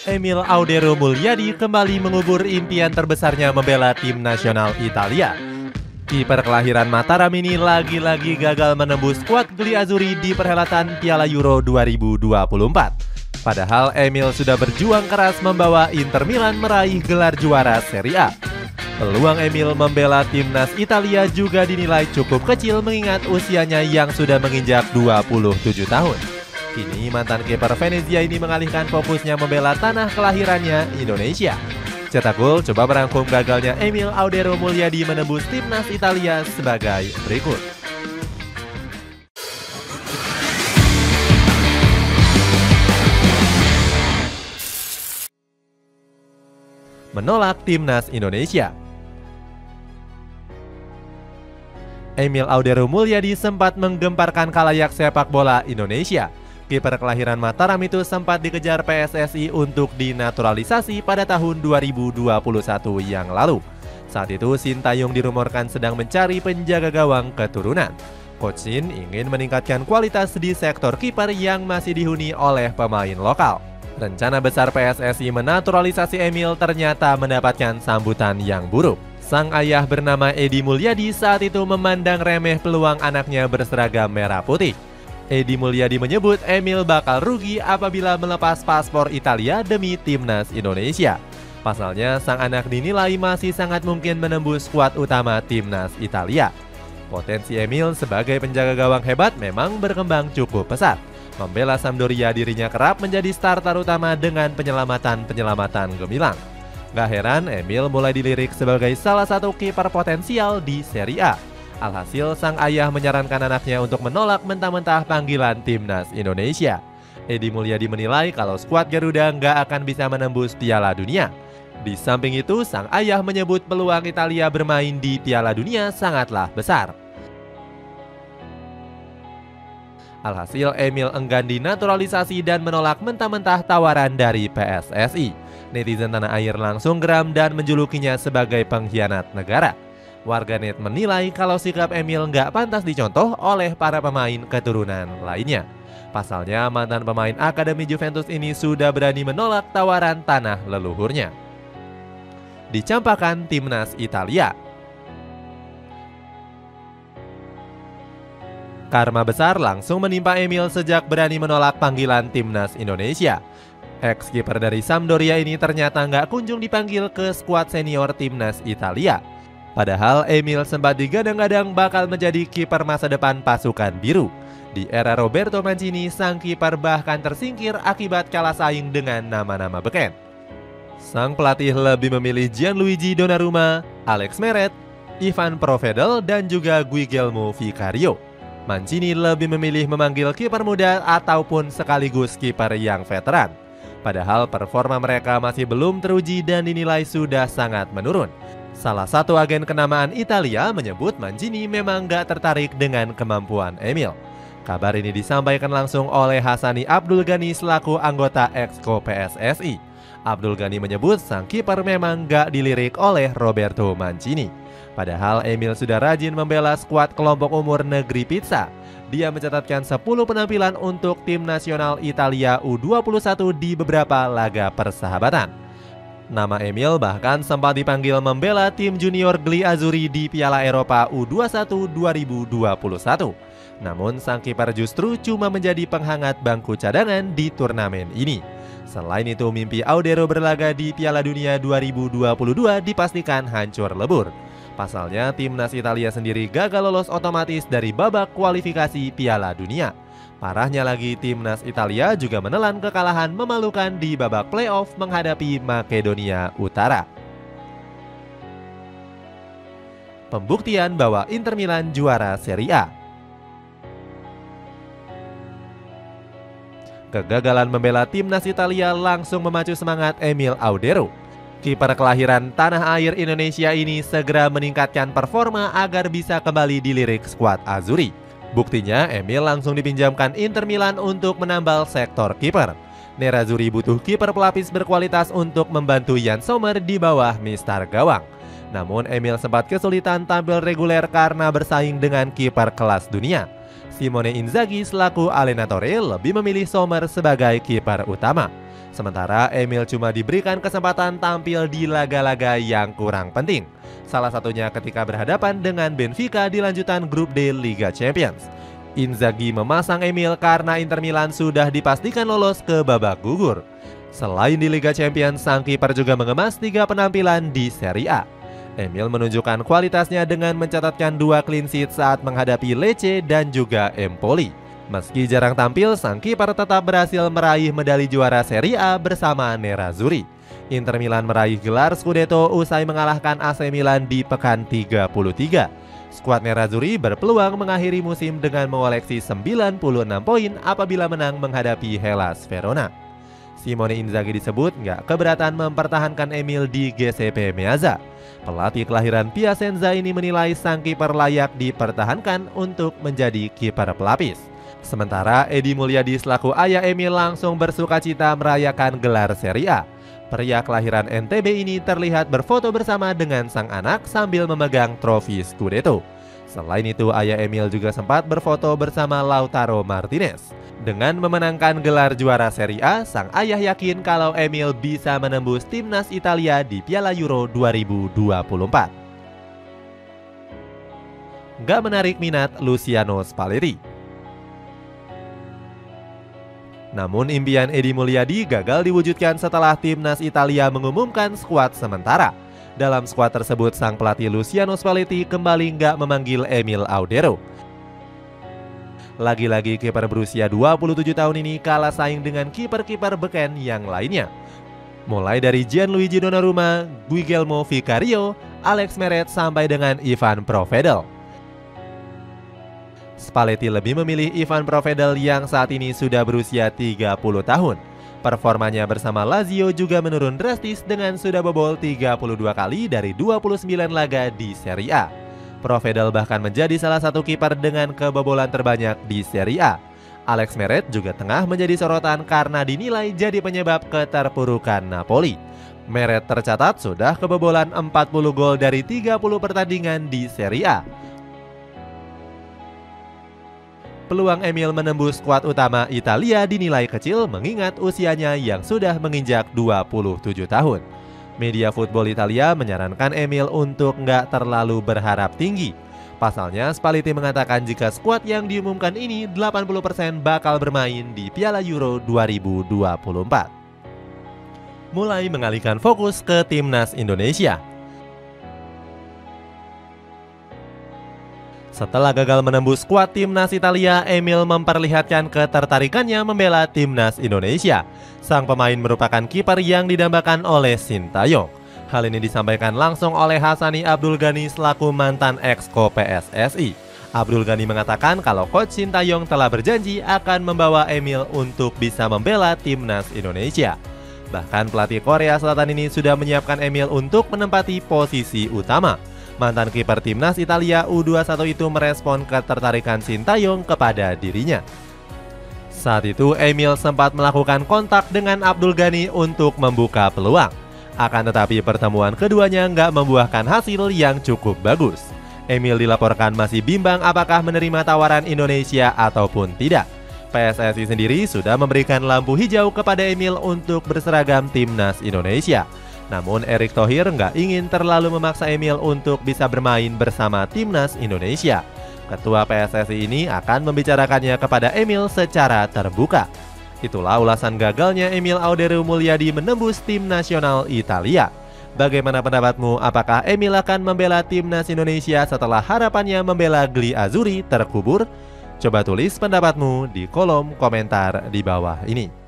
Emil Audero Mulyadi kembali mengubur impian terbesarnya membela tim nasional Italia. Kiper kelahiran Mataram ini lagi-lagi gagal menembus skuad Gliazzurri di perhelatan Piala Euro 2024. Padahal Emil sudah berjuang keras membawa Inter Milan meraih gelar juara Serie A. Peluang Emil membela timnas Italia juga dinilai cukup kecil mengingat usianya yang sudah menginjak 27 tahun. Kini mantan kiper Venezia ini mengalihkan fokusnya membela tanah kelahirannya, Indonesia. Cetak Gol coba merangkum gagalnya Emil Audero Mulyadi menembus timnas Italia sebagai berikut. Menolak timnas Indonesia. Emil Audero Mulyadi sempat menggemparkan khalayak sepak bola Indonesia. Kiper kelahiran Mataram itu sempat dikejar PSSI untuk dinaturalisasi pada tahun 2021 yang lalu. Saat itu Sintayong dirumorkan sedang mencari penjaga gawang keturunan. Coach Shin ingin meningkatkan kualitas di sektor kiper yang masih dihuni oleh pemain lokal. Rencana besar PSSI menaturalisasi Emil ternyata mendapatkan sambutan yang buruk. Sang ayah bernama Edi Mulyadi saat itu memandang remeh peluang anaknya berseragam merah putih. Edi Mulyadi menyebut Emil bakal rugi apabila melepas paspor Italia demi timnas Indonesia. Pasalnya, sang anak dinilai masih sangat mungkin menembus skuad utama timnas Italia. Potensi Emil sebagai penjaga gawang hebat memang berkembang cukup pesat. Membela Sampdoria, dirinya kerap menjadi starter utama dengan penyelamatan gemilang. Gak heran Emil mulai dilirik sebagai salah satu kiper potensial di Serie A. Alhasil, sang ayah menyarankan anaknya untuk menolak mentah-mentah panggilan timnas Indonesia. Edi Mulyadi menilai kalau skuad Garuda nggak akan bisa menembus Piala Dunia. Di samping itu, sang ayah menyebut peluang Italia bermain di Piala Dunia sangatlah besar. Alhasil, Emil enggan dinaturalisasi dan menolak mentah-mentah tawaran dari PSSI. Netizen tanah air langsung geram dan menjulukinya sebagai pengkhianat negara. Warganet menilai kalau sikap Emil nggak pantas dicontoh oleh para pemain keturunan lainnya. Pasalnya, mantan pemain Akademi Juventus ini sudah berani menolak tawaran tanah leluhurnya. Dicampakkan timnas Italia. Karma besar langsung menimpa Emil sejak berani menolak panggilan timnas Indonesia. Ex-kiper dari Sampdoria ini ternyata nggak kunjung dipanggil ke skuad senior timnas Italia. Padahal Emil sempat digadang-gadang bakal menjadi kiper masa depan pasukan biru. Di era Roberto Mancini, sang kiper bahkan tersingkir akibat kalah saing dengan nama-nama beken. Sang pelatih lebih memilih Gianluigi Donnarumma, Alex Meret, Ivan Provedel, dan juga Guglielmo Vicario. Mancini lebih memilih memanggil kiper muda ataupun sekaligus kiper yang veteran. Padahal performa mereka masih belum teruji dan dinilai sudah sangat menurun. Salah satu agen kenamaan Italia menyebut Mancini memang gak tertarik dengan kemampuan Emil. Kabar ini disampaikan langsung oleh Hassani Abdul Ghani selaku anggota Exco PSSI. Abdul Ghani menyebut sang kiper memang gak dilirik oleh Roberto Mancini. Padahal Emil sudah rajin membela skuad kelompok umur negeri pizza. Dia mencatatkan 10 penampilan untuk tim nasional Italia U21 di beberapa laga persahabatan. Nama Emil bahkan sempat dipanggil membela tim junior Gliazzurri di Piala Eropa U21 2021. Namun sang kiper justru cuma menjadi penghangat bangku cadangan di turnamen ini. Selain itu, mimpi Audero berlaga di Piala Dunia 2022 dipastikan hancur lebur. Pasalnya, timnas Italia sendiri gagal lolos otomatis dari babak kualifikasi Piala Dunia. Parahnya lagi, timnas Italia juga menelan kekalahan memalukan di babak playoff menghadapi Makedonia Utara. Pembuktian bahwa Inter Milan juara Serie A. Kegagalan membela timnas Italia langsung memacu semangat Emil Audero. Kiper kelahiran tanah air Indonesia ini segera meningkatkan performa agar bisa kembali dilirik skuad Azzurri. Buktinya, Emil langsung dipinjamkan Inter Milan untuk menambal sektor kiper. Nerazzurri butuh kiper pelapis berkualitas untuk membantu Yann Sommer di bawah mistar gawang. Namun Emil sempat kesulitan tampil reguler karena bersaing dengan kiper kelas dunia. Simone Inzaghi selaku allenatore lebih memilih Sommer sebagai kiper utama. Sementara Emil cuma diberikan kesempatan tampil di laga-laga yang kurang penting. Salah satunya ketika berhadapan dengan Benfica di lanjutan grup D Liga Champions. Inzaghi memasang Emil karena Inter Milan sudah dipastikan lolos ke babak gugur. Selain di Liga Champions, sang kiper juga mengemas 3 penampilan di Serie A. Emil menunjukkan kualitasnya dengan mencatatkan 2 clean sheet saat menghadapi Lecce dan juga Empoli. Meski jarang tampil, sang kiper tetap berhasil meraih medali juara Serie A bersama Nerazzurri. Inter Milan meraih gelar Scudetto usai mengalahkan AC Milan di pekan 33. Skuad Nerazzurri berpeluang mengakhiri musim dengan mengoleksi 96 poin apabila menang menghadapi Hellas Verona. Simone Inzaghi disebut nggak keberatan mempertahankan Emil di GCP Meazza. Pelatih kelahiran Piacenza ini menilai sang kiper layak dipertahankan untuk menjadi kiper pelapis. Sementara Edi Mulyadi selaku ayah Emil langsung bersukacita merayakan gelar Serie A. Pria kelahiran NTB ini terlihat berfoto bersama dengan sang anak sambil memegang trofi Scudetto. Selain itu, ayah Emil juga sempat berfoto bersama Lautaro Martinez. Dengan memenangkan gelar juara Serie A, sang ayah yakin kalau Emil bisa menembus timnas Italia di Piala Euro 2024. Gak menarik minat Luciano Spalletti. Namun impian Edi Mulyadi gagal diwujudkan setelah timnas Italia mengumumkan skuad sementara. Dalam skuad tersebut, sang pelatih Luciano Spalletti kembali nggak memanggil Emil Audero. Lagi-lagi kiper berusia 27 tahun ini kalah saing dengan kiper-kiper beken yang lainnya. Mulai dari Gianluigi Donnarumma, Guglielmo Vicario, Alex Meret sampai dengan Ivan Provedel. Spalletti lebih memilih Ivan Provedel yang saat ini sudah berusia 30 tahun. Performanya bersama Lazio juga menurun drastis dengan sudah bobol 32 kali dari 29 laga di Serie A. Provedel bahkan menjadi salah satu kiper dengan kebobolan terbanyak di Serie A. Alex Meret juga tengah menjadi sorotan karena dinilai jadi penyebab keterpurukan Napoli. Meret tercatat sudah kebobolan 40 gol dari 30 pertandingan di Serie A. Peluang Emil menembus skuad utama Italia dinilai kecil mengingat usianya yang sudah menginjak 27 tahun. Media football Italia menyarankan Emil untuk nggak terlalu berharap tinggi. Pasalnya, Spalletti mengatakan jika skuad yang diumumkan ini 80% bakal bermain di Piala Euro 2024. Mulai mengalihkan fokus ke timnas Indonesia. Setelah gagal menembus skuad timnas Italia, Emil memperlihatkan ketertarikannya membela timnas Indonesia. Sang pemain merupakan kiper yang didambakan oleh Sintayong. Hal ini disampaikan langsung oleh Hassani Abdul Ghani selaku mantan ex-ko PSSI. Abdul Ghani mengatakan kalau Coach Sintayong telah berjanji akan membawa Emil untuk bisa membela timnas Indonesia. Bahkan pelatih Korea Selatan ini sudah menyiapkan Emil untuk menempati posisi utama. Mantan kiper timnas Italia U21 itu merespon ketertarikan Sintayong kepada dirinya. Saat itu Emil sempat melakukan kontak dengan Abdul Ghani untuk membuka peluang. Akan tetapi pertemuan keduanya nggak membuahkan hasil yang cukup bagus. Emil dilaporkan masih bimbang apakah menerima tawaran Indonesia ataupun tidak. PSSI sendiri sudah memberikan lampu hijau kepada Emil untuk berseragam timnas Indonesia. Namun Erick Thohir nggak ingin terlalu memaksa Emil untuk bisa bermain bersama timnas Indonesia. Ketua PSSI ini akan membicarakannya kepada Emil secara terbuka. Itulah ulasan gagalnya Emil Audero Mulyadi menembus tim nasional Italia. Bagaimana pendapatmu? Apakah Emil akan membela timnas Indonesia setelah harapannya membela Gli Azzurri terkubur? Coba tulis pendapatmu di kolom komentar di bawah ini.